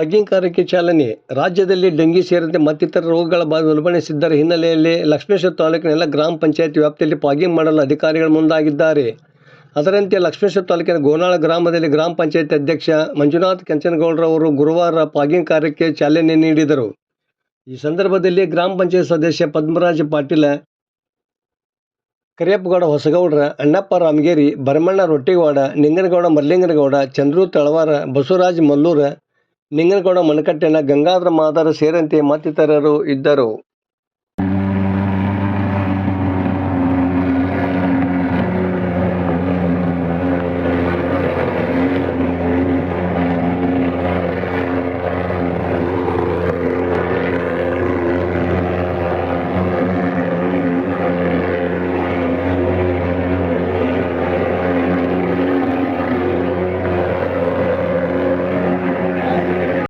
Fogging ಕಾರ್ಯಕ್ಕೆ ಚಾಲನೆ. ರಾಜ್ಯದಲ್ಲಿ ಡೆಂಗಿ ಸೇರಿದಂತೆ ಮತ್ತಿತರ ರೋಗಗಳ ಬಾಧೆ ಉಲ್ಬಣಿಸಿದ್ದರ ಹಿನ್ನೆಲೆಯಲ್ಲಿ ಲಕ್ಷ್ಮೇಶ್ವರ ತಾಲೂಕಿನ ಎಲ್ಲ ಗ್ರಾಮ ಪಂಚಾಯತ್ ವ್ಯಾಪ್ತಿಯಲ್ಲಿ ಫಾಗಿಂಗ್ ಮಾಡಲು ಅಧಿಕಾರಿಗಳು ಮುಂದಾಗಿದ್ದಾರೆ. ಅದರಂತೆ ಲಕ್ಷ್ಮೇಶ್ವರ ತಾಲೂಕಿನ ಗೋನಾಳ ಗ್ರಾಮದಲ್ಲಿ ಗ್ರಾಮ ಪಂಚಾಯತ್ ಅಧ್ಯಕ್ಷ ಮಂಜುನಾಥ್ ಕೆಂಚನಗೌಡರವರು ಗುರುವಾರ ಫಾಗಿಂಗ್ ಕಾರ್ಯಕ್ಕೆ ಚಾಲನೆ ನೀಡಿದರು. ಈ ಸಂದರ್ಭದಲ್ಲಿ ಗ್ರಾಮ ಪಂಚಾಯತ್ ಸದಸ್ಯ ಪದ್ಮರಾಜ ಪಾಟೀಲ, ಕರಿಯಪ್ಪಗೌಡ ಹೊಸಗೌಡ್ರ, ಅಣ್ಣಪ್ಪ ರಾಮಗೇರಿ, ಭರಮಣ್ಣ ರೊಟ್ಟಿಗೌಡ, ನಿಂಗನಗೌಡ ಮರ್ಲಿಂಗನಗೌಡ, ಚಂದ್ರು ತಳವಾರ, ಬಸವರಾಜ ಮಲ್ಲೂರ, ನಿಂಗನಗೌಡ ಮಣಕಟ್ಟೆನ, ಗಂಗಾಧರ ಮಾದಾರ ಸೇರಿದಂತೆ ಮತ್ತಿತರರು ಇದ್ದರು.